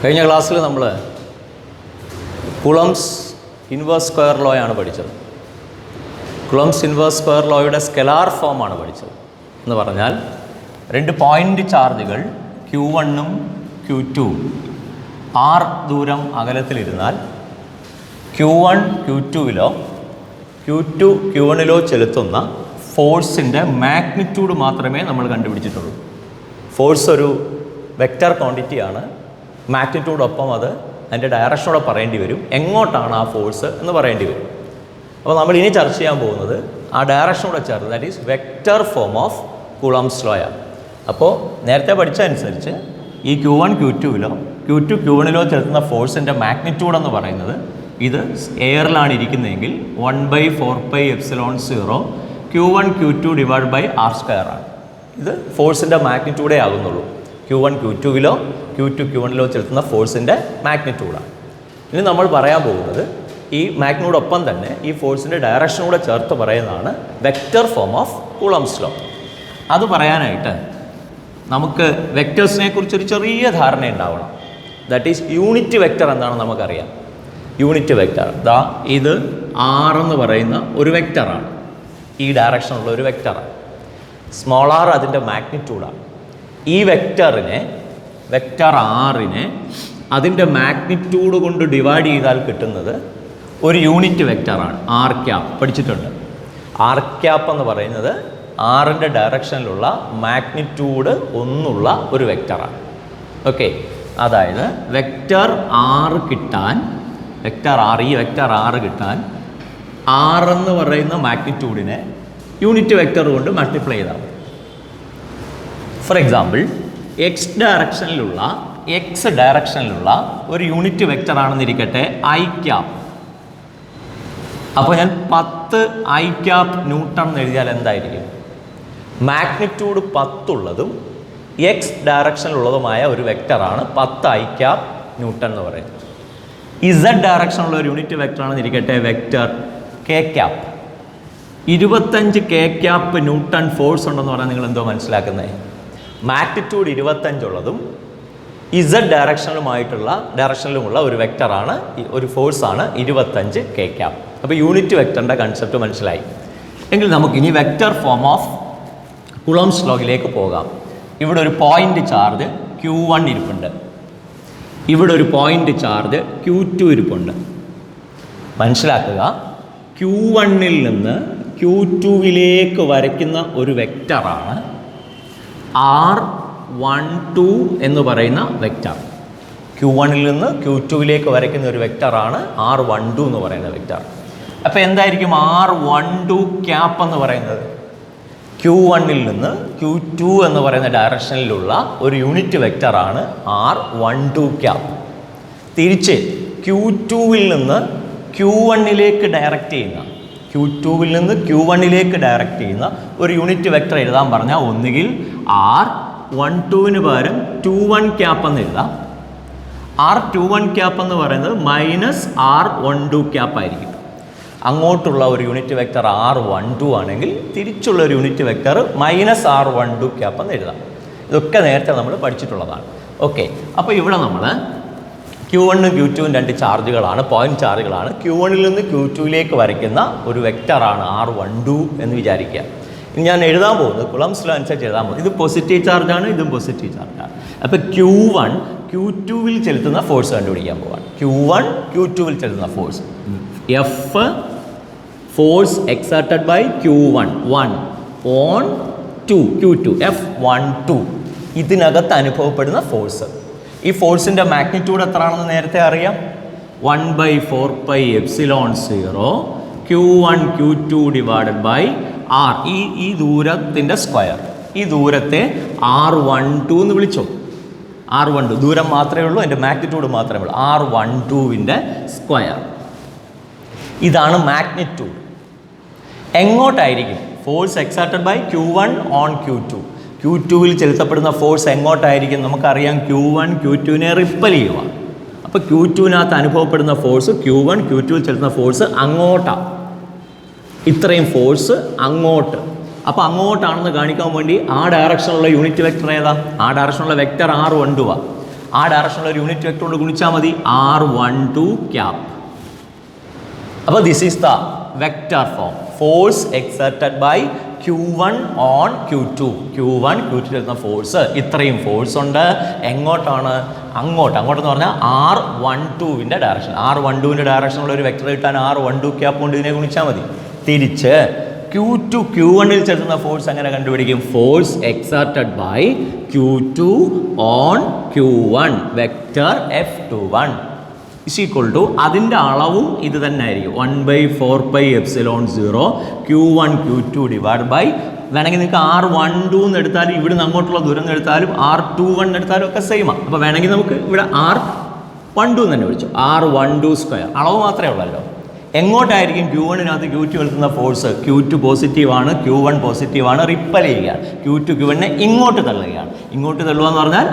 കഴിഞ്ഞ ക്ലാസ്സിൽ നമ്മൾ കുളംസ് ഇൻവേഴ്സ് സ്ക്വയർ ലോ ആണ് പഠിച്ചത്. കുളംസ് ഇൻവേഴ്സ് സ്ക്വയർ ലോയുടെ സ്കെലാർ ഫോമാണ് പഠിച്ചത്. എന്ന് പറഞ്ഞാൽ രണ്ട് പോയിൻ്റ് ചാർജുകൾ Q1ഉം Q2 r ദൂരം അകലത്തിലിരുന്നാൽ Q1 Q2വിലോ Q2 Q1ലോ ചെലുത്തുന്ന ഫോഴ്സിൻ്റെ മാഗ്നിറ്റ്യൂഡ് മാത്രമേ നമ്മൾ കണ്ടുപിടിച്ചിട്ടുള്ളൂ. ഫോഴ്സ് ഒരു വെക്റ്റർ ക്വാണ്ടിറ്റിയാണ്. മാഗ്നിറ്റ്യൂഡൊപ്പം അത് അതിൻ്റെ ഡയറക്ഷനോടെ പറയേണ്ടി വരും. എങ്ങോട്ടാണ് ആ ഫോഴ്സ് എന്ന് പറയേണ്ടി വരും. അപ്പോൾ നമ്മൾ ഇനി ചർച്ച ചെയ്യാൻ പോകുന്നത് ആ ഡയറക്ഷനോടെ ചേർത്ത്, that is vector form of Coulomb's ലോയാണ്. അപ്പോൾ നേരത്തെ പഠിച്ച അനുസരിച്ച് ഈ Q1 Q2വിലോ Q2 Q1ലോ ചെലുത്തുന്ന ഫോഴ്സിൻ്റെ മാഗ്നിറ്റ്യൂഡ് എന്ന് പറയുന്നത് ഇത് എയറിലാണ് ഇരിക്കുന്നതെങ്കിൽ 1/4πε0 Q1 Q2 divide by r² ആണ്. ഇത് ഫോഴ്സിൻ്റെ മാഗ്നിറ്റ്യൂഡേ ആകുന്നുള്ളൂ. Q1 Q2വിലോ Q2 Q1ലോ ചെലുത്തുന്ന ഫോഴ്സിൻ്റെ മാഗ്നിറ്റ്യൂഡാണ്. ഇനി നമ്മൾ പറയാൻ പോകുന്നത് ഈ മാഗ്നിറ്റ്യൂഡൊപ്പം തന്നെ ഈ ഫോഴ്സിൻ്റെ ഡയറക്ഷനൂടെ ചേർത്ത് പറയുന്നതാണ് വെക്റ്റർ ഫോം ഓഫ് കുളംസ് ലോ. അത് പറയാനായിട്ട് നമുക്ക് വെക്റ്റേഴ്സിനെ കുറിച്ചൊരു ചെറിയ ധാരണ ഉണ്ടാവണം. ദാറ്റ് ഈസ് യൂണിറ്റ് വെക്റ്റർ എന്താണെന്ന് നമുക്കറിയാം. യൂണിറ്റ് വെക്റ്റർ ഇത് r എന്ന് പറയുന്ന ഒരു വെക്റ്ററാണ്. ഈ ഡയറക്ഷനുള്ള ഒരു വെക്റ്ററാണ്. സ്മോൾ r അതിൻ്റെ മാഗ്നിറ്റ്യൂഡാണ്. ഈ വെക്റ്ററിനെ വെക്റ്റർ ആറിനെ അതിൻ്റെ മാഗ്നിറ്റ്യൂഡ് കൊണ്ട് ഡിവൈഡ് ചെയ്താൽ കിട്ടുന്നത് ഒരു യൂണിറ്റ് വെക്റ്ററാണ്. r ക്യാപ്പ് പഠിച്ചിട്ടുണ്ട്. r ക്യാപ്പ് എന്ന് പറയുന്നത് ആറിൻ്റെ ഡയറക്ഷനിലുള്ള മാഗ്നിറ്റ്യൂഡ് ഒന്നുള്ള ഒരു വെക്റ്ററാണ്. ഓക്കെ, അതായത് വെക്റ്റർ ആറ് കിട്ടാൻ ഈ വെക്റ്റർ ആറ് കിട്ടാൻ r എന്ന് പറയുന്ന മാഗ്നിറ്റ്യൂഡിനെ യൂണിറ്റ് വെക്റ്റർ കൊണ്ട് മൾട്ടിപ്ലൈ ചെയ്താൽ മതി. ഫോർ എക്സാമ്പിൾ x ഡയറക്ഷനിലുള്ള ഒരു യൂണിറ്റ് വെക്റ്റർ ആണെന്നിരിക്കട്ടെ i ക്യാപ്പ്. അപ്പോൾ ഞാൻ 10 i ക്യാപ്പ് ന്യൂട്ടൺ എന്ന് എഴുതിയാൽ എന്തായിരിക്കും? മാഗ്നിറ്റ്യൂഡ് 10 ഉള്ളതും x ഡയറക്ഷനിലുള്ളതുമായ ഒരു വെക്റ്ററാണ് 10 i ക്യാപ്പ് ന്യൂട്ടൺ എന്ന് പറയുന്നത്. z ഡയറക്ഷനുള്ള ഒരു യൂണിറ്റ് വെക്റ്റർ ആണെന്നിരിക്കട്ടെ vector k cap. 25 k cap newton force ഉണ്ടെന്ന് പറഞ്ഞാൽ നിങ്ങൾ എന്തോ മനസ്സിലാക്കുന്നത്? മാഗ്നിറ്റ്യൂഡ് 25 ഉള്ളതും z ഡയറക്ഷനിലുമുള്ള ഒരു വെക്റ്ററാണ്, ഒരു ഫോഴ്സാണ് 25 k ക്യാപ്പ്. അപ്പോൾ യൂണിറ്റ് വെക്റ്ററിൻ്റെ കൺസെപ്റ്റ് മനസ്സിലായി. എങ്കിൽ നമുക്കിനി വെക്റ്റർ ഫോം ഓഫ് കുളംസ് ലോയിലേക്ക് പോകാം. ഇവിടെ ഒരു പോയിൻ്റ് ചാർജ് Q1 ഇരിപ്പുണ്ട്. ഇവിടെ ഒരു പോയിൻ്റ് ചാർജ് Q2 ഇരിപ്പുണ്ട്. മനസ്സിലാക്കുക, Q1ൽ നിന്ന് Q2വിലേക്ക് വരയ്ക്കുന്ന ഒരു വെക്റ്ററാണ് R12 എന്ന് പറയുന്ന വെക്റ്റർ. Q1ൽ നിന്ന് Q2വിലേക്ക് വരയ്ക്കുന്ന ഒരു വെക്റ്ററാണ് R12 എന്ന് പറയുന്ന വെക്റ്റർ. അപ്പോൾ എന്തായിരിക്കും R12 ക്യാപ്പ് എന്ന് പറയുന്നത്? Q1ൽ നിന്ന് Q2 എന്ന് പറയുന്ന ഡയറക്ഷനിലുള്ള ഒരു യൂണിറ്റ് വെക്റ്ററാണ് R12 ക്യാപ്പ്. തിരിച്ച് Q2വിൽ നിന്ന് Q1ലേക്ക് ഡയറക്റ്റ് ചെയ്യുന്ന ഒരു യൂണിറ്റ് വെക്റ്റർ എഴുതാൻ പറഞ്ഞാൽ ഒന്നുകിൽ R12ന് പകരം 21 ക്യാപ്പ് എന്ന് എഴുതാം. R21 ക്യാപ്പ് എന്ന് പറയുന്നത് -R12 ക്യാപ്പ് ആയിരിക്കും. അങ്ങോട്ടുള്ള ഒരു യൂണിറ്റ് വെക്റ്റർ R12 ആണെങ്കിൽ തിരിച്ചുള്ള ഒരു യൂണിറ്റ് വെക്റ്റർ -R12 ക്യാപ്പ് എന്ന് എഴുതാം. ഇതൊക്കെ നേരത്തെ നമ്മൾ പഠിച്ചിട്ടുള്ളതാണ്. ഓക്കെ, അപ്പോൾ ഇവിടെ നമ്മൾ Q1ഉം Q2ഉം രണ്ട് ചാർജുകളാണ്, പോയിന്റ് ചാർജുകളാണ്. Q1ൽ നിന്ന് Q2വിലേക്ക് വരയ്ക്കുന്ന ഒരു വെക്റ്ററാണ് R12 എന്ന് വിചാരിക്കുക. ഇനി ഞാൻ എഴുതാൻ പോകുന്നത് കുളംസ് ലോ അനുസരിച്ച് എഴുതാൻ പോകുന്നത് ഇത് പോസിറ്റീവ് ചാർജാണ്, ഇതും പോസിറ്റീവ് ചാർജാണ്. അപ്പോൾ Q1 Q2വിൽ ചെലുത്തുന്ന ഫോഴ്സ് കണ്ടുപിടിക്കാൻ പോവാണ്. Q1 Q2വിൽ ചെലുത്തുന്ന force F force exerted by Q1 on 2 Q2 F12 ഇതിനകത്ത് അനുഭവപ്പെടുന്ന ഫോഴ്സ്. ഈ ഫോഴ്സിൻ്റെ മാഗ്നിറ്റ്യൂഡ് എത്രയാണെന്ന് നേരത്തെ അറിയാം. 1/4πε0 Q1 Q2 divided by r. ഈ ദൂരത്തിൻ്റെ സ്ക്വയർ. ഈ ദൂരത്തെ R12 എന്ന് വിളിച്ചോ. R12 ദൂരം മാത്രമേ ഉള്ളൂ, അതിൻ്റെ മാഗ്നിറ്റ്യൂഡ് മാത്രമേ ഉള്ളൂ. R12ൻ്റെ സ്ക്വയർ. ഇതാണ് മാഗ്നിറ്റ്യൂഡ്. എങ്ങോട്ടായിരിക്കും force exerted by Q1 on Q2? Q2വിൽ ചെലുത്തപ്പെടുന്ന ഫോഴ്സ് എങ്ങോട്ടായിരിക്കും? നമുക്കറിയാം Q1 Q2വിനെ റിപ്പൽ ചെയ്യുക. അപ്പോൾ Q2വിനകത്ത് അനുഭവപ്പെടുന്ന ഫോഴ്സ് Q1 Q2വിൽ ചെലുത്തുന്ന ഫോഴ്സ് അങ്ങോട്ടാണ്. ഇത്രയും ഫോഴ്സ് അങ്ങോട്ട്. അപ്പോൾ അങ്ങോട്ടാണെന്ന് കാണിക്കാൻ വേണ്ടി ആ ഡയറക്ഷനുള്ള യൂണിറ്റ് വെക്റ്റർ ഏതാ? ആ ഡയറക്ഷനുള്ള വെക്റ്റർ R12 ആണ്. ആ ഡയറക്ഷനുള്ള ഒരു യൂണിറ്റ് വെക്ടർ കൊണ്ട് ഗുണിച്ചാൽ മതി, R12 ക്യാപ്. അപ്പോൾ this is the vector form. Force exerted by Q1 on Q2. Q1 Q2 ചെലുത്തുന്ന ഫോഴ്സ്, ഇത്രയും ഫോഴ്സ് ഉണ്ട്. എങ്ങോട്ടാണ്? അങ്ങോട്ടെന്ന് പറഞ്ഞാൽ R12ൻ്റെ ഡയറക്ഷൻ. R12ൻ്റെ ഡയറക്ഷനുള്ള ഒരു വെക്ടർ കിട്ടാൻ R12 ക്യാപ്പ് കൊണ്ട് ഇതിനെ ഗുണിച്ചാൽ മതി. തിരിച്ച് Q2 Q1ൽ ചെലുത്തുന്ന ഫോഴ്സ് എങ്ങനെ കണ്ടുപിടിക്കും? Force exerted by Q2 on Q1 vector F21 is equal to, അതിൻ്റെ അളവും ഇത് തന്നെ ആയിരിക്കും, 1/4πε0 Q1 Q2 ഡിവൈഡ് ബൈ, വേണമെങ്കിൽ നിങ്ങൾക്ക് R12 എന്ന് എടുത്താലും ഇവിടുന്ന് അങ്ങോട്ടുള്ള ദൂരം എന്ന് എടുത്താലും R21 എടുത്താലും ഒക്കെ സെയിമാണ്. അപ്പോൾ വേണമെങ്കിൽ നമുക്ക് ഇവിടെ R12 തന്നെ വിളിച്ചു, R12 സ്ക്വയർ. അളവ് മാത്രമേ ഉള്ളല്ലോ. എങ്ങോട്ടായിരിക്കും? Q1നകത്ത് Q2 ചെലുത്തുന്ന ഫോഴ്സ്. Q2 പോസിറ്റീവാണ്, Q1 പോസിറ്റീവാണ്, റിപ്പൽ ചെയ്യുകയാണ്. Q2 Q1നെ ഇങ്ങോട്ട് തള്ളുകയാണ്. ഇങ്ങോട്ട് തള്ളുക എന്ന് പറഞ്ഞാൽ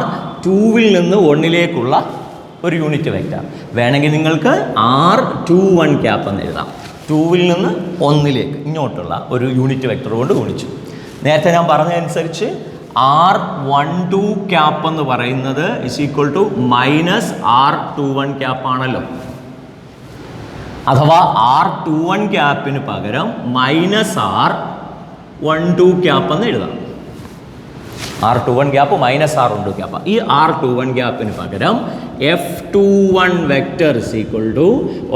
R2വിൽ നിന്ന് 1ലേക്കുള്ള ഒരു യൂണിറ്റ് വെക്ടർ. വേണമെങ്കിൽ നിങ്ങൾക്ക് R21 ക്യാപ്പ് എന്ന് എഴുതാം. 2വിൽ നിന്ന് 1ലേക്ക് ഇങ്ങോട്ടുള്ള ഒരു യൂണിറ്റ് വെക്ടർ കൊണ്ട് ഗുണിച്ചു. നേരത്തെ ഞാൻ പറഞ്ഞതനുസരിച്ച് R12 ക്യാപ്പ് എന്ന് പറയുന്നത് is equal to -R21 cap ആണല്ലോ. അഥവാ R21 ക്യാപ്പിന് പകരം -R12 ക്യാപ്പ് എന്ന് എഴുതാം. R21 cap -R12 cap. ഈ R21 ക്യാപ്പിന് പകരം F21 vector is equal to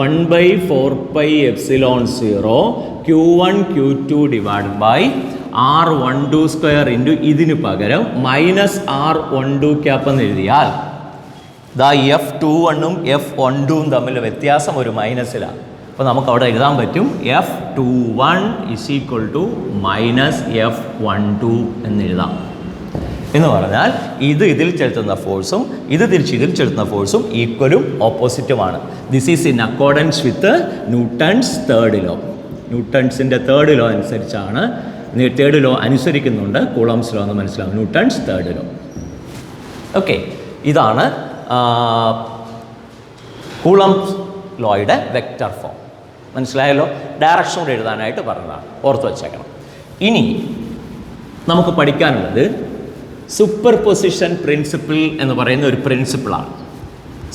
1/4πε0 Q1 Q2 divide by R12 square into ഇതിന് പകരം -R12 ക്യാപ്പ് എന്ന് എഴുതിയാൽ ദാ F21ഉം F12ഉം തമ്മിൽ വ്യത്യാസം ഒരു മൈനസിലാണ്. അപ്പോൾ നമുക്ക് അവിടെ എഴുതാൻ പറ്റും F21 is equal to -F12 എന്ന് എഴുതാം. എന്ന് പറഞ്ഞാൽ ഇതിൽ ചെലുത്തുന്ന ഫോഴ്സും ഇത് തിരിച്ച് ഇതിൽ ചെലുത്തുന്ന ഫോഴ്സും ഈക്വലും ഓപ്പോസിറ്റുമാണ്. This is in accordance with Newton's third law. ന്യൂട്ടൺസിൻ്റെ തേർഡ് ലോ അനുസരിച്ചാണ്, തേർഡ് ലോ അനുസരിക്കുന്നുണ്ട് കൂളംസ് ലോ എന്ന് മനസ്സിലാവും. Newton's third law. ഓക്കെ, ഇതാണ് കൂളംസ് ലോയുടെ വെക്ടർ ഫോം. മനസ്സിലായല്ലോ? ഡയറക്ഷൻ കൂടെ എഴുതാനായിട്ട് പറഞ്ഞതാണ്, ഓർത്ത് വച്ചേക്കണം. ഇനി നമുക്ക് പഠിക്കാനുള്ളത് സൂപ്പർ പൊസിഷൻ പ്രിൻസിപ്പിൾ എന്ന് പറയുന്ന ഒരു പ്രിൻസിപ്പിളാണ്.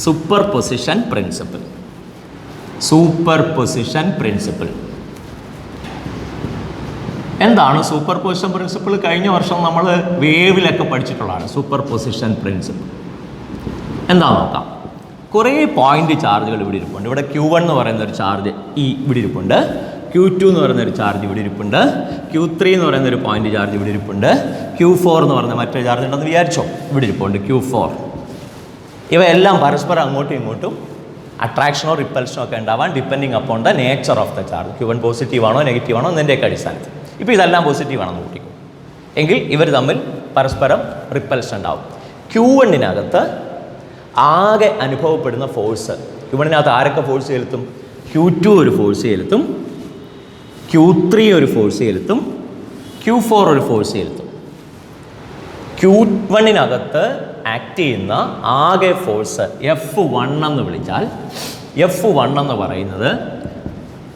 Superposition principle. Superposition principle എന്താണ്? സൂപ്പർ പൊസിഷൻ പ്രിൻസിപ്പിൾ കഴിഞ്ഞ വർഷം നമ്മൾ വേവിലൊക്കെ പഠിച്ചിട്ടുള്ളതാണ്. സൂപ്പർ പൊസിഷൻ പ്രിൻസിപ്പിൾ എന്താണെന്ന് നോക്കാം. കുറേ പോയിന്റ് ചാർജുകൾ ഇവിടെ ഇരിപ്പുണ്ട്. ഇവിടെ Q1 എന്ന് പറയുന്ന ഒരു ചാർജ് ഇവിടെ ഇരിപ്പുണ്ട്, Q2 എന്ന് പറയുന്ന ഒരു ചാർജ് ഇവിടെ ഇരിപ്പുണ്ട്, Q3 എന്ന് പറയുന്ന ഒരു പോയിന്റ് ചാർജ് ഇവിടെ ഇരിപ്പുണ്ട്, Q4 എന്ന് പറയുന്ന മറ്റൊരു ചാർജ് ഉണ്ടെന്ന് വിചാരിച്ചോ, ഇവിടെ ഇരിപ്പുണ്ട് Q4. ഇവയെല്ലാം പരസ്പരം അങ്ങോട്ടും ഇങ്ങോട്ടും അട്രാക്ഷനോ റിപ്പൽഷനോ ഒക്കെ ഉണ്ടാവാൻ depending upon the nature of the charge. Q1 positive ആണോ നെഗറ്റീവ് ആണോ എന്നതിൻ്റെയൊക്കെ അടിസ്ഥാനത്തിൽ. ഇപ്പോൾ ഇതെല്ലാം പോസിറ്റീവ് ആണെന്ന് കൂട്ടിക്കും എങ്കിൽ ഇവർ തമ്മിൽ പരസ്പരം റിപ്പൽഷൻ ഉണ്ടാവും. Q1നകത്ത് ആകെ അനുഭവപ്പെടുന്ന ഫോഴ്സ്, Q1നകത്ത് ആരൊക്കെ ഫോഴ്സ് ചെലുത്തും? Q2 ഒരു ഫോഴ്സ് ചെലുത്തും, Q3 ഒരു ഫോഴ്സ് ചെലുത്തും, Q4 ഒരു ഫോഴ്സ് ചെലുത്തും. Q1നകത്ത് ആക്ട് ചെയ്യുന്ന ആകെ ഫോഴ്സ് F1 എന്ന് വിളിച്ചാൽ, F1 എന്ന് പറയുന്നത്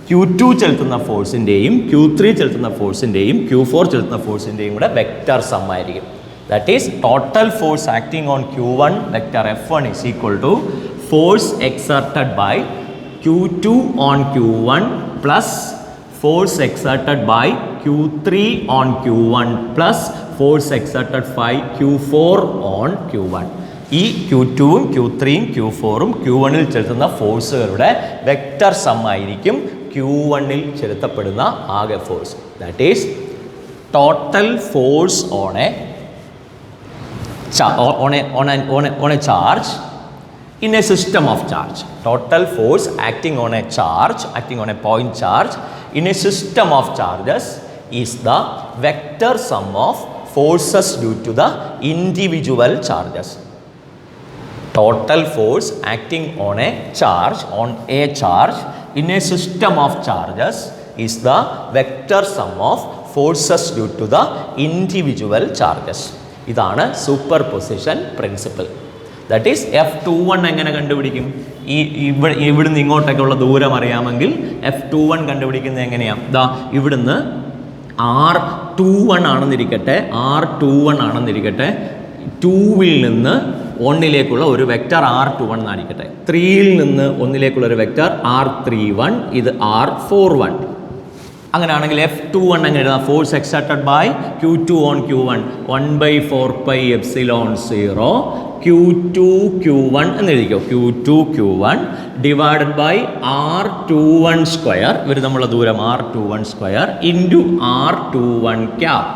Q2 ചെലുത്തുന്ന ഫോഴ്സിൻ്റെയും Q3 ചെലുത്തുന്ന ഫോഴ്സിൻ്റെയും Q4 ചെലുത്തുന്ന ഫോഴ്സിൻ്റെയും കൂടെ വെക്റ്റർ സം ആയിരിക്കും. That is total force acting on Q1 vector F1 is equal to force exerted by Q2 on Q1 plus force exerted by Q3 on Q1 plus force exerted by Q4 on Q1. ഈ Q2ഉം Q3ഉം Q4ഉം Q1ൽ ചെലുത്തുന്ന ഫോഴ്സുകളുടെ vector some ആയിരിക്കും Q1ൽ ചെലുത്തപ്പെടുന്ന ആകെ force. That is total force on a charge in a system of charge. Total force acting on a charge, acting on a point charge in a system of charges is the vector sum of forces due to the individual charges. Total force acting on a charge in a system of charges is the vector sum of forces due to the individual charges. ഇതാണ് super position principle. That is F21 എങ്ങനെ കണ്ടുപിടിക്കും? ഇവിടുന്ന് ഇങ്ങോട്ടൊക്കെയുള്ള ദൂരം അറിയാമെങ്കിൽ F21 കണ്ടുപിടിക്കുന്നത് എങ്ങനെയാണ്? ദാ ഇവിടുന്ന് R21 ആണെന്നിരിക്കട്ടെ, R21 ആണെന്നിരിക്കട്ടെ, 2വിൽ നിന്ന് 1ലേക്കുള്ള ഒരു വെക്റ്റർ R21 എന്നായിരിക്കട്ടെ. 3ൽ നിന്ന് 1ലേക്കുള്ള ഒരു വെക്റ്റർ R31, ഇത് R41. അങ്ങനെയാണെങ്കിൽ F21 എങ്ങനെ എഴുതാം? Force exerted by Q2 on Q1 1/4πε0 Q2 Q1 എന്ന് എഴുതിക്കോ. Q2 Q1 divided by R21 square, ഇവർ തമ്മിലുള്ള ദൂരം R21 square into R21 cap.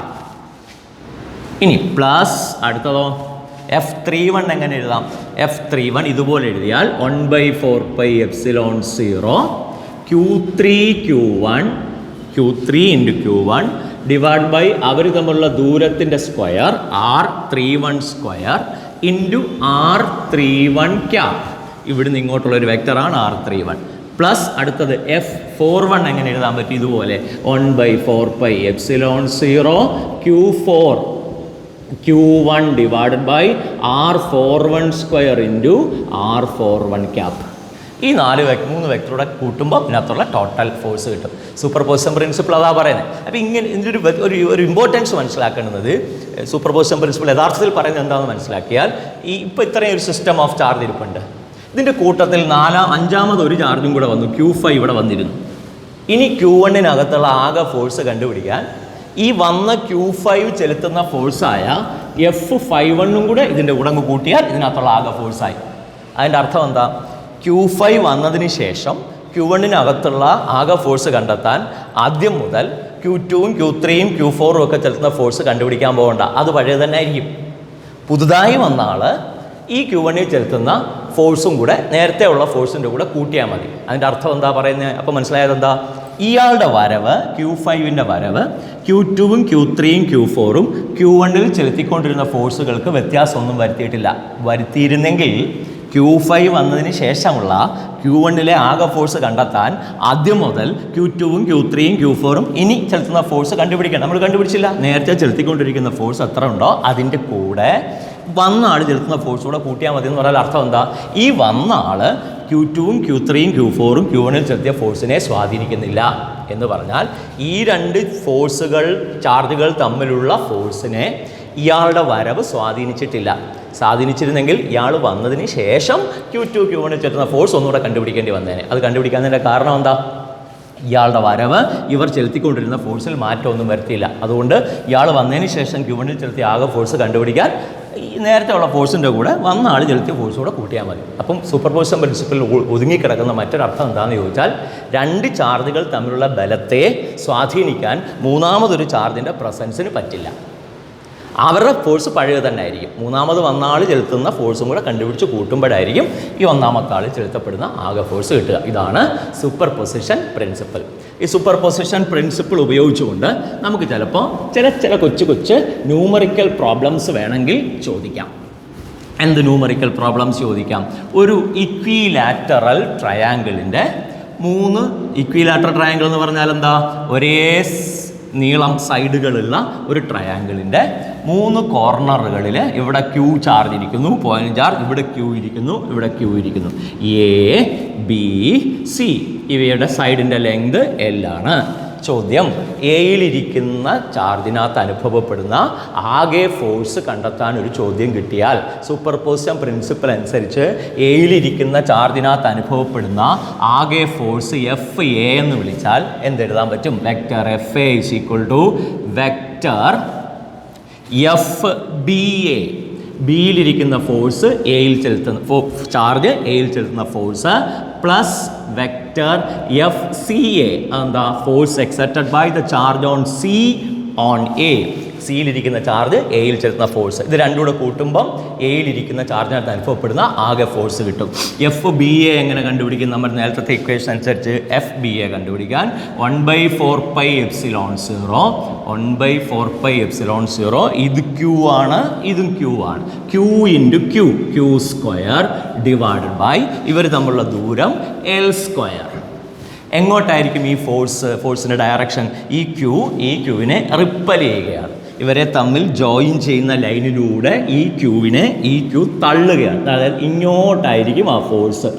ഇനി പ്ലസ് അടുത്തതോ F31 എങ്ങനെ എഴുതാം? F31 ഇതുപോലെ എഴുതിയാൽ 1/4πε0 Q3 into Q1 divide by അവർ തമ്മിലുള്ള ദൂരത്തിൻ്റെ square R31 square into R31 cap. ഇവിടുന്ന് ഇങ്ങോട്ടുള്ള ഒരു വെക്റ്ററാണ് R31. പ്ലസ് അടുത്തത് F41 എങ്ങനെ എഴുതാൻ പറ്റും? ഇതുപോലെ 1/4πε0 Q1 divided by R41 square into R41 cap. ഈ 3 വെക്ടറൂടെ കൂട്ടുമ്പോൾ ഇതിനകത്തുള്ള ടോട്ടൽ ഫോഴ്സ് കിട്ടും. സൂപ്പർ പൊസിഷൻ പ്രിൻസിപ്പിൾ അതാ പറയുന്നത്. അപ്പോൾ ഇങ്ങനെ ഇതിൻ്റെ ഒരു ഇമ്പോർട്ടൻസ് മനസ്സിലാക്കേണ്ടത്, സൂപ്പർ പൊസിഷൻ പ്രിൻസിപ്പിൾ യഥാർത്ഥത്തിൽ പറയുന്നത് എന്താണെന്ന് മനസ്സിലാക്കിയാൽ, ഇപ്പോൾ ഇത്രയും ഒരു സിസ്റ്റം ഓഫ് ചാർജ് ഇരിപ്പുണ്ട്. ഇതിൻ്റെ കൂട്ടത്തിൽ 5ാമത് ഒരു ചാർജും കൂടെ വന്നു, Q5 ഇവിടെ വന്നിരുന്നു. ഇനി Q1-നകത്തുള്ള ആകെ ഫോഴ്സ് കണ്ടുപിടിക്കാൻ ഈ വന്ന Q5 ചെലുത്തുന്ന ഫോഴ്സായ F51 കൂടെ ഇതിൻ്റെ കൂടെ അങ്ങ് കൂട്ടിയാൽ ഇതിനകത്തുള്ള ആകെ ഫോഴ്സായി. അതിൻ്റെ അർത്ഥം എന്താ? Q5 വന്നതിന് ശേഷം Q1-നകത്തുള്ള ആകെ ഫോഴ്സ് കണ്ടെത്താൻ ആദ്യം മുതൽ Q2ഉം Q3ഉം Q4ഉം ഒക്കെ ചെലുത്തുന്ന ഫോഴ്സ് കണ്ടുപിടിക്കാൻ പോകണ്ട, അത് പഴയ തന്നെ ആയിരിക്കും. പുതുതായി വന്ന ആൾ ഈ Q1-ൽ ചെലുത്തുന്ന ഫോഴ്സും കൂടെ നേരത്തെ ഉള്ള ഫോഴ്സിൻ്റെ കൂടെ കൂട്ടിയാൽ മതി. അതിൻ്റെ അർത്ഥം എന്താ പറയുന്നത്? അപ്പോൾ മനസ്സിലായത് എന്താ? ഇയാളുടെ വരവ്, Q5-ൻ്റെ വരവ് Q2ഉം Q3ഉം Q4ഉം Q1-ൽ ചെലുത്തിക്കൊണ്ടിരുന്ന ഫോഴ്സുകൾക്ക് വ്യത്യാസമൊന്നും വരുത്തിയിട്ടില്ല. വരുത്തിയിരുന്നെങ്കിൽ Q5 വന്നതിന് ശേഷമുള്ള Q1-ലെ ആകെ ഫോഴ്സ് കണ്ടെത്താൻ ആദ്യം മുതൽ Q2ഉം Q3ഉം Q4ഉം ഇനി ചെലുത്തുന്ന ഫോഴ്സ് കണ്ടുപിടിക്കണം. നമ്മൾ കണ്ടുപിടിച്ചില്ല. നേരത്തെ ചെലുത്തിക്കൊണ്ടിരിക്കുന്ന ഫോഴ്സ് എത്ര ഉണ്ടോ അതിൻ്റെ കൂടെ വന്ന ആൾ ചെലുത്തുന്ന ഫോഴ്സ് കൂടെ കൂട്ടിയാൽ മതി എന്ന് പറഞ്ഞാൽ അർത്ഥം എന്താ? ഈ വന്ന ആൾ Q2ഉം Q3ഉം Q4ഉം Q1-ൽ ചെലുത്തിയ ഫോഴ്സിനെ സ്വാധീനിക്കുന്നില്ല എന്ന് പറഞ്ഞാൽ ഈ 2 ഫോഴ്സുകൾ, ചാർജുകൾ തമ്മിലുള്ള ഫോഴ്സിനെ ഇയാളുടെ വരവ് സ്വാധീനിച്ചിട്ടില്ല. സ്വാധീനിച്ചിരുന്നെങ്കിൽ ഇയാൾ വന്നതിന് ശേഷം Q2 Q1-ൽ ചെലുത്തുന്ന ഫോഴ്സ് ഒന്നുകൂടെ കണ്ടുപിടിക്കേണ്ടി വന്നേനെ. അത് കണ്ടുപിടിക്കാത്തതിൻ്റെ കാരണം എന്താ? ഇയാളുടെ വരവ് ഇവർ ചെലുത്തിക്കൊണ്ടിരുന്ന ഫോഴ്സിൽ മാറ്റമൊന്നും വരുത്തിയില്ല. അതുകൊണ്ട് ഇയാൾ വന്നതിന് ശേഷം Q1-ൽ ചെലുത്തിയ ആകെ ഫോഴ്സ് കണ്ടുപിടിക്കാൻ ഈ നേരത്തെ ഉള്ള ഫോഴ്സിൻ്റെ കൂടെ വന്ന ആൾ ചെലുത്തിയ ഫോഴ്സ് കൂടെ കൂട്ടിയാൽ മതി. അപ്പം സൂപ്പർ പൊസിഷൻ പ്രിൻസിപ്പിൾ ഒതുങ്ങിക്കിടക്കുന്ന മറ്റൊരർത്ഥം എന്താണെന്ന് ചോദിച്ചാൽ, 2 ചാർജുകൾ തമ്മിലുള്ള ബലത്തെ സ്വാധീനിക്കാൻ മൂന്നാമതൊരു ചാർജിൻ്റെ പ്രസൻസിന് പറ്റില്ല. അവരുടെ ഫോഴ്സ് പഴയ തന്നെ ആയിരിക്കും. മൂന്നാമത് വന്ന ആൾ ചെലുത്തുന്ന ഫോഴ്സും കൂടെ കണ്ടുപിടിച്ച് കൂട്ടുമ്പോഴായിരിക്കും ഈ ഒന്നാമത്തെ ആൾ ചെലുത്തപ്പെടുന്ന ആകെ ഫോഴ്സ് കിട്ടുക. ഇതാണ് സൂപ്പർ പൊസിഷൻ പ്രിൻസിപ്പിൾ. ഈ സൂപ്പർ പൊസിഷൻ പ്രിൻസിപ്പിൾ ഉപയോഗിച്ചുകൊണ്ട് നമുക്ക് ചിലപ്പോൾ ചില കൊച്ചു ന്യൂമറിക്കൽ പ്രോബ്ലംസ് വേണമെങ്കിൽ ചോദിക്കാം. എന്ത് ന്യൂമറിക്കൽ പ്രോബ്ലംസ് ചോദിക്കാം? ഒരു ഇക്വിലാറ്ററൽ ട്രയാങ്കിളിൻ്റെ 3 ഇക്വിലാറ്ററൽ ട്രയാങ്കിൾ എന്ന് പറഞ്ഞാൽ എന്താ? ഒരേ നീളം സൈഡുകളുള്ള ഒരു ട്രയാങ്കിളിൻ്റെ 3 കോർണറുകളിൽ ഇവിടെ Q ചാർജ് ഇരിക്കുന്നു, പോയിന്റ് ചാർജ്, ഇവിടെ Q ഇരിക്കുന്നു, ഇവിടെ Q ഇരിക്കുന്നു. ABC ഇവയുടെ സൈഡിൻ്റെ ലെങ്ത് L ആണ്. ചോദ്യം, എയിലിരിക്കുന്ന ചാർജിനകത്ത് അനുഭവപ്പെടുന്ന ആകെ ഫോഴ്സ് കണ്ടെത്താൻ ഒരു ചോദ്യം കിട്ടിയാൽ സൂപ്പർ പൊസിഷൻ പ്രിൻസിപ്പിൾ അനുസരിച്ച് എയിലിരിക്കുന്ന ചാർജിനകത്ത് അനുഭവപ്പെടുന്ന ആകെ ഫോഴ്സ് FA എന്ന് വിളിച്ചാൽ എന്തെഴുതാൻ പറ്റും? Vector FA = vector FBA. ബിയിലിരിക്കുന്ന ഫോഴ്സ് എയിൽ ചെലുത്തുന്ന ചാർജ് എയിൽ ചെലുത്തുന്ന ഫോഴ്സ് പ്ലസ് വെക്റ്റർ FCA. അതെന്താ? Force exerted by the charge on C on A. സിയിലിരിക്കുന്ന ചാർജ് എയിൽ ചെലുത്തുന്ന ഫോഴ്സ്. ഇത് രണ്ടും കൂടെ കൂട്ടുമ്പം എയിലിരിക്കുന്ന ചാർജിനകത്ത് അനുഭവപ്പെടുന്ന ആകെ ഫോഴ്സ് കിട്ടും. FBA എങ്ങനെ കണ്ടുപിടിക്കും? നമ്മൾ നേരത്തെ ഇക്വേഷൻ അനുസരിച്ച് FBA കണ്ടുപിടിക്കാൻ 1/4πε0 ഇത് Q ആണ്, ഇതും Q ആണ്. Q × Q square divided by ഇവർ തമ്മിലുള്ള ദൂരം L². എങ്ങോട്ടായിരിക്കും ഈ ഫോഴ്സിൻ്റെ ഡയറക്ഷൻ? ഈ ക്യൂവിനെ റിപ്പൽ ചെയ്യുകയാണ്. ഇവരെ തമ്മിൽ ജോയിൻ ചെയ്യുന്ന ലൈനിലൂടെ ഈ Q തള്ളുകയാണ്. അതായത് ഇങ്ങോട്ടായിരിക്കും ആ ഫോഴ്സ്.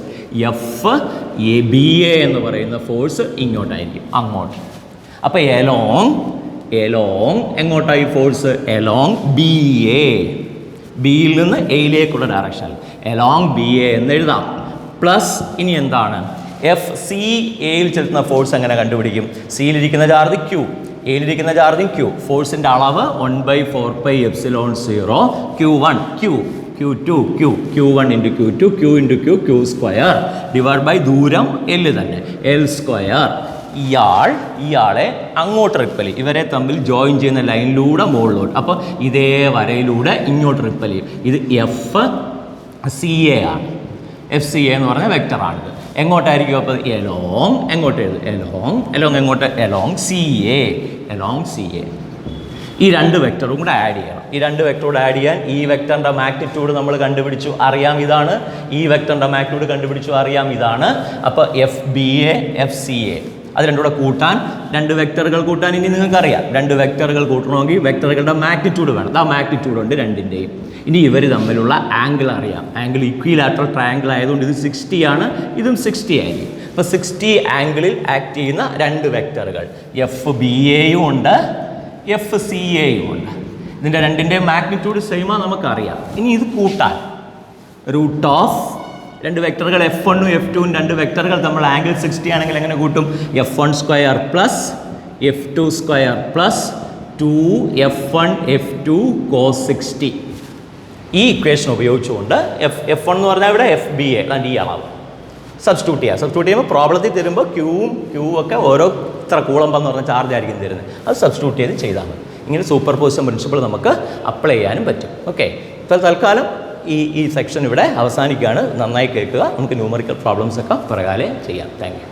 FBA എന്ന് പറയുന്ന ഫോഴ്സ് ഇങ്ങോട്ടായിരിക്കും, അങ്ങോട്ട്. അപ്പോൾ എലോങ് എങ്ങോട്ടായി ഫോഴ്സ്? Along BA. ബിയിൽ നിന്ന് എയിലേക്കുള്ള ഡയറക്ഷൻ എലോങ് ബി എ എന്ന് എഴുതാം. പ്ലസ് ഇനി എന്താണ്, എഫ് സി എയിൽ ചെലുത്തുന്ന ഫോഴ്സ് എങ്ങനെ കണ്ടുപിടിക്കും? സിയിലിരിക്കുന്ന ചാർജ് ക്യൂ, എയിലിരിക്കുന്ന ചാർജും ക്യൂ. ഫോഴ്സിൻ്റെ അളവ് 1/4πε0 Q1 Q, Q2 Q, Q1 × Q2 Q × Q, Q square divide by ദൂരം L തന്നെ, L സ്ക്വയർ. ഇയാളെ അങ്ങോട്ട് റിപ്പൽ ചെയ്യും, ഇവരെ തമ്മിൽ ജോയിൻ ചെയ്യുന്ന ലൈനിലൂടെ മുകളിലോട്ട്. അപ്പോൾ ഇതേ വരയിലൂടെ ഇങ്ങോട്ട് റിപ്പൽ ചെയ്യും. ഇത് എഫ് സി എ ആണ്. എഫ് സി എ എന്ന് പറഞ്ഞ വെക്ടറാണിത്. എങ്ങോട്ടായിരിക്കും അപ്പോൾ? എലോങ്, എങ്ങോട്ട് എഴുതും? എലോങ് എങ്ങോട്ട്? Along C A, along C A. ഈ രണ്ട് വെക്ടറും കൂടെ ആഡ് ചെയ്യണം. ഈ രണ്ട് വെക്ടറോട് ആഡ് ചെയ്യാൻ ഈ വെക്ടറിൻ്റെ മാഗ്നിറ്റ്യൂഡ് നമ്മൾ കണ്ടുപിടിച്ചു, അറിയാം ഇതാണ്. ഈ വെക്ടറിൻ്റെ മാഗ്നിറ്റ്യൂഡ് കണ്ടുപിടിച്ചു, അറിയാം ഇതാണ്. അപ്പോൾ F B A, F C A, അത് രണ്ടും കൂടെ കൂട്ടാൻ, രണ്ട് വെക്ടറുകൾ കൂട്ടാൻ ഇനി നിങ്ങൾക്കറിയാം. രണ്ട് വെക്ടറുകൾ കൂട്ടണമെങ്കിൽ വെക്ടറുകളുടെ മാഗ്നിറ്റ്യൂഡ് വേണം. ആ മാഗ്നിറ്റ്യൂഡ് ഉണ്ട് രണ്ടിൻ്റെയും. ഇനി ഇവർ തമ്മിലുള്ള ആംഗിൾ അറിയാം. ആംഗിൾ ഇക്വിലാറ്ററൽ ട്രയാംഗിൾ ആയതുകൊണ്ട് ഇത് 60 ആണ്, ഇതും 60 ആയിരിക്കും. അപ്പോൾ 60 ആംഗിളിൽ ആക്ട് ചെയ്യുന്ന രണ്ട് വെക്ടറുകൾ എഫ് ബി എയും ഉണ്ട്, എഫ് സി എയും ഉണ്ട്. ഇതിൻ്റെ രണ്ടിൻ്റെയും മാഗ്നിറ്റ്യൂഡ് സെയിമാണ് നമുക്കറിയാം. ഇനി ഇത് കൂട്ടാൻ റൂട്ട് ഓഫ് രണ്ട് വെക്ടറുകൾ F1 ഉം F2 ഉം രണ്ട് വെക്ടറുകൾ തമ്മിൽ ആംഗിൾ 60 ആണെങ്കിൽ എങ്ങനെ കൂട്ടും? F1 square plus F2 square plus 2F1 F2 cos 60. ഈ ഇക്വേഷൻ ഉപയോഗിച്ചുകൊണ്ട് F1 എന്ന് പറഞ്ഞാൽ ഇവിടെ എഫ് ബി എ ഈ അളവ് സബ്സ്റ്റിറ്റ്യൂട്ട് ചെയ്യുക. സബ്സ്റ്റിറ്റ്യൂട്ട് ചെയ്യുമ്പോൾ പ്രോബ്ലത്തിൽ തരുമ്പോൾ ക്യൂവും ഒക്കെ ഓരോ ഇത്ര കൂളമ്പെന്ന് പറഞ്ഞ ചാർജ് ആയിരിക്കും തരുന്നത്. അത് സബ്സ്റ്റിറ്റ്യൂട്ട് ചെയ്താൽ മതി. ഇങ്ങനെ സൂപ്പർ പൊസിഷൻ പ്രിൻസിപ്പിൾ നമുക്ക് അപ്ലൈ ചെയ്യാനും പറ്റും. ഓക്കെ, ഇപ്പോൾ തൽക്കാലം ഈ സെക്ഷൻ ഇവിടെ അവസാനിക്കുകയാണ്. നന്നായി കേൾക്കുക. നമുക്ക് ന്യൂമറിക്കൽ പ്രോബ്ലംസ് ഒക്കെ പിറകാലെ ചെയ്യാം. Thank you.